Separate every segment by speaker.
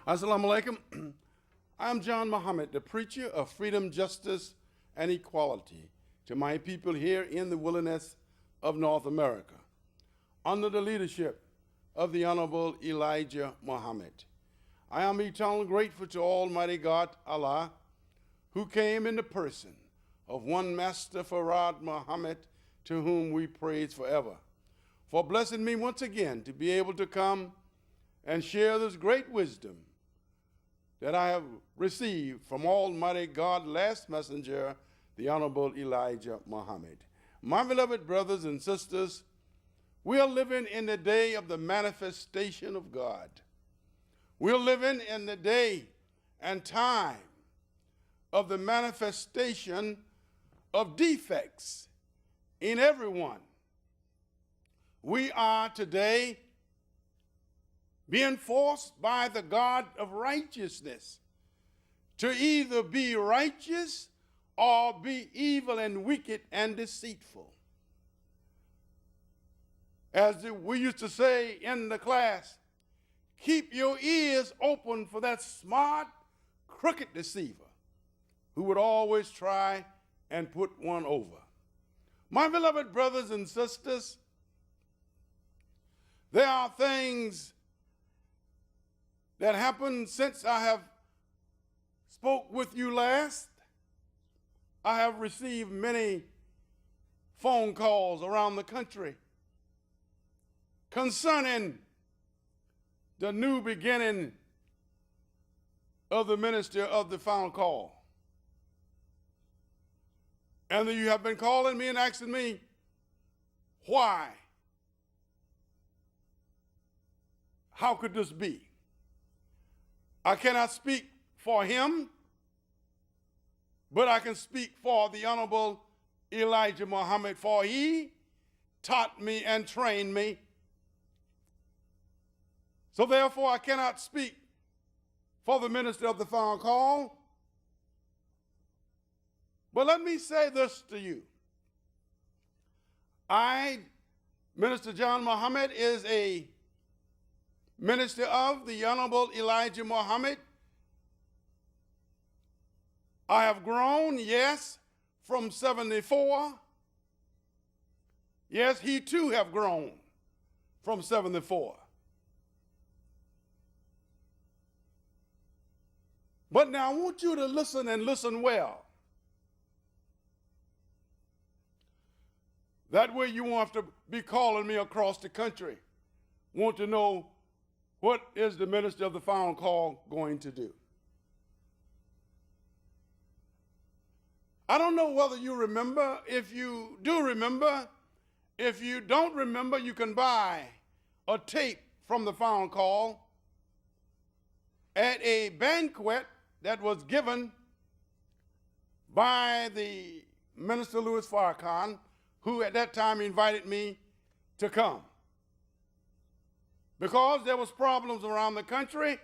Speaker 1: Assalamu alaikum. I'm John Muhammad, the preacher of freedom, justice, and equality to my people here in the wilderness of North America, under the leadership of the Honorable Elijah Muhammad. I am eternally grateful to Almighty God, Allah, who came in the person of one Master Farad Muhammad, to whom we praise forever, for blessing me once again to be able to come and share this great wisdom that I have received from Almighty God, last messenger, the Honorable Elijah Muhammad. My beloved brothers and sisters, we are living in the day of the manifestation of God. We're living in the day and time of the manifestation of defects in everyone. We are today being forced by the God of righteousness to either be righteous or be evil and wicked and deceitful. As we used to say in the class, keep your ears open for that smart, crooked deceiver who would always try and put one over. My beloved brothers and sisters, there are things that happened since I have spoke with you last. I have received many phone calls around the country concerning the new beginning of the ministry of the final call. And you have been calling me and asking me, why? How could this be? I cannot speak for him, but I can speak for the Honorable Elijah Muhammad, for he taught me and trained me. So therefore, I cannot speak for the minister of the final call. But let me say this to you. Minister John Muhammad, is a minister of the Honorable Elijah Muhammad. I have grown, yes, from 74. Yes, he too have grown from 74. But now I want you to listen and listen well. That way you won't have to be calling me across the country. Want to know, what is the minister of the final call going to do? I don't know whether you remember. If you do remember, if you don't remember, you can buy a tape from the final call at a banquet that was given by the Minister Louis Farrakhan, who at that time invited me to come. Because there was problems around the country,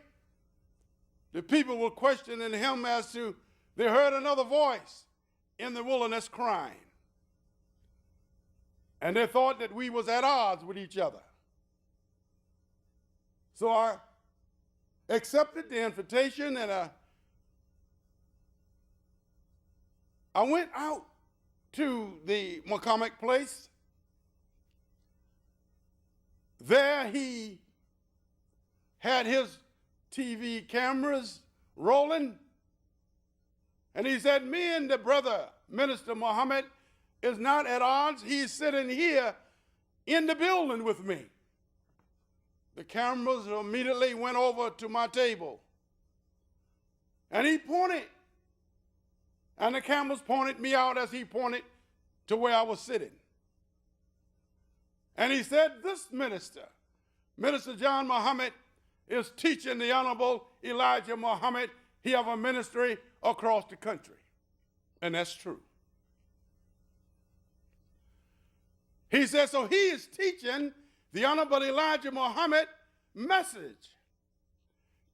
Speaker 1: the people were questioning him as to, they heard another voice in the wilderness crying. And they thought that we was at odds with each other. So I accepted the invitation, and I went out to the McCormick place. There he had his TV cameras rolling, and he said, me and the brother, Minister Muhammad, is not at odds. He's sitting here in the building with me. The cameras immediately went over to my table, and he pointed, and the cameras pointed me out as he pointed to where I was sitting. And he said, this minister, Minister John Muhammad, is teaching the Honorable Elijah Muhammad. He have a ministry across the country. And that's true. He said, so he is teaching the Honorable Elijah Muhammad message,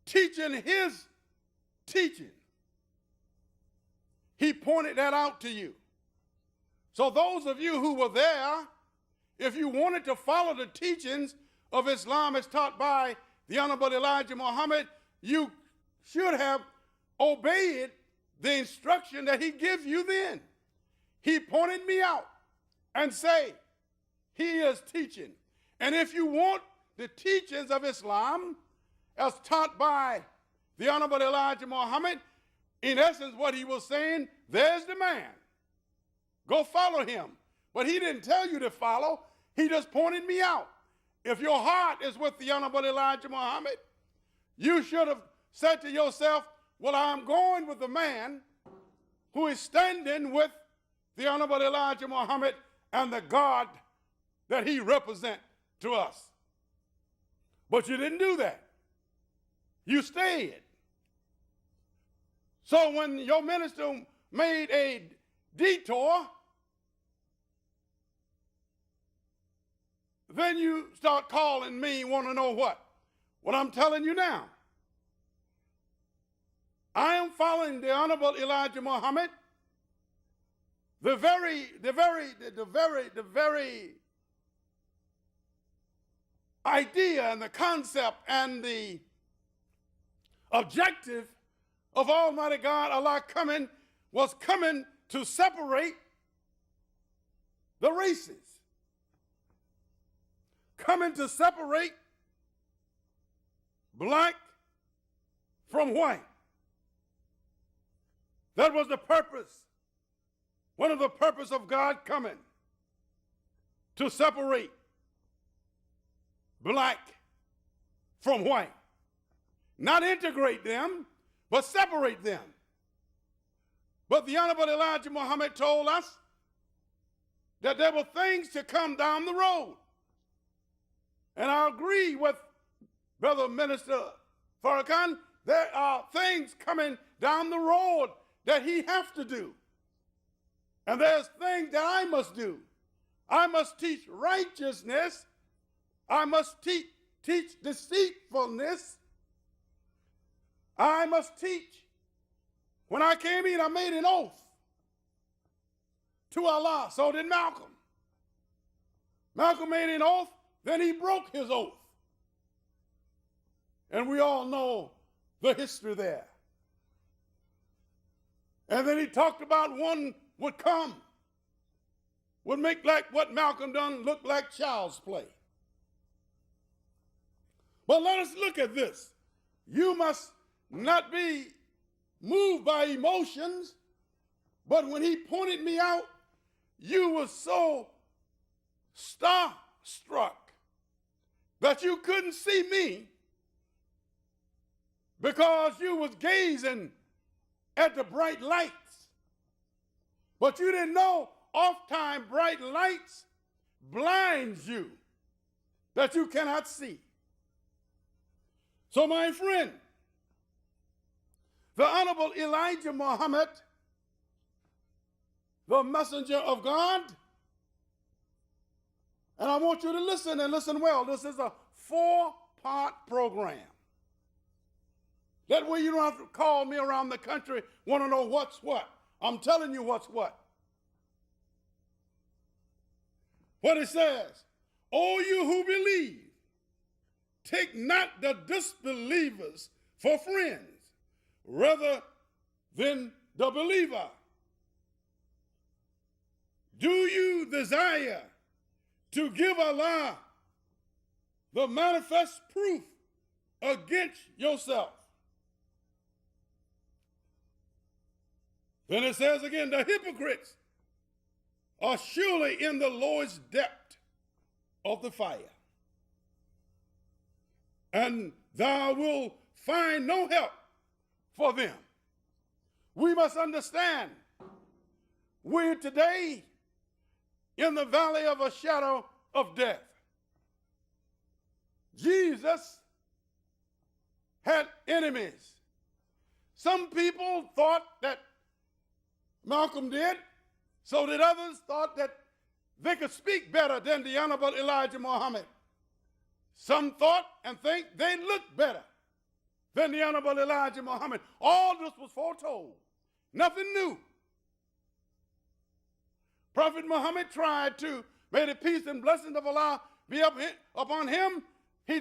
Speaker 1: teaching his teaching. He pointed that out to you. So those of you who were there, if you wanted to follow the teachings of Islam as taught by the Honorable Elijah Muhammad, you should have obeyed the instruction that he gives you then. He pointed me out and say, he is teaching. And if you want the teachings of Islam as taught by the Honorable Elijah Muhammad, in essence what he was saying, there's the man. Go follow him. But he didn't tell you to follow. He just pointed me out. If your heart is with the Honorable Elijah Muhammad, you should have said to yourself, well, I'm going with the man who is standing with the Honorable Elijah Muhammad and the God that he represents to us. But you didn't do that. You stayed. So when your minister made a detour, then you start calling me, want to know what? What I'm telling you now. I am following the Honorable Elijah Muhammad, the very idea and the concept and the objective of Almighty God, Allah was coming to separate the races, coming to separate black from white. That was the purpose, one of the purposes of God coming, to separate black from white. Not integrate them, but separate them. But the Honorable Elijah Muhammad told us that there were things to come down the road. And I agree with Brother Minister Farrakhan, there are things coming down the road that he has to do. And there's things that I must do. I must teach righteousness. I must teach deceitfulness. I must teach. When I came in, I made an oath to Allah. So did Malcolm. Malcolm made an oath, then he broke his oath. And we all know the history there. And then he talked about one would come, would make like what Malcolm done look like child's play. But let us look at this. You must not be moved by emotions, but when he pointed me out, you were so starstruck that you couldn't see me because you was gazing at the bright lights. But you didn't know oft-time bright lights blinds you that you cannot see. So my friend, the Honorable Elijah Muhammad, the messenger of God, and I want you to listen and listen well. This is a 4-part program. That way you don't have to call me around the country, want to know what's what. I'm telling you what's what. What it says, O you who believe, take not the disbelievers for friends, rather than the believer. Do you desire to give Allah the manifest proof against yourself? Then it says again, the hypocrites are surely in the lowest depth of the fire, and thou wilt find no help for them. We must understand, we're today in the valley of a shadow of death. Jesus had enemies. Some people thought that Malcolm did, so did others thought that they could speak better than the Honorable Elijah Muhammad. Some thought and think they looked better than the Honorable Elijah Muhammad. All this was foretold. Nothing new. Prophet Muhammad tried to, may the peace and blessings of Allah be upon him. He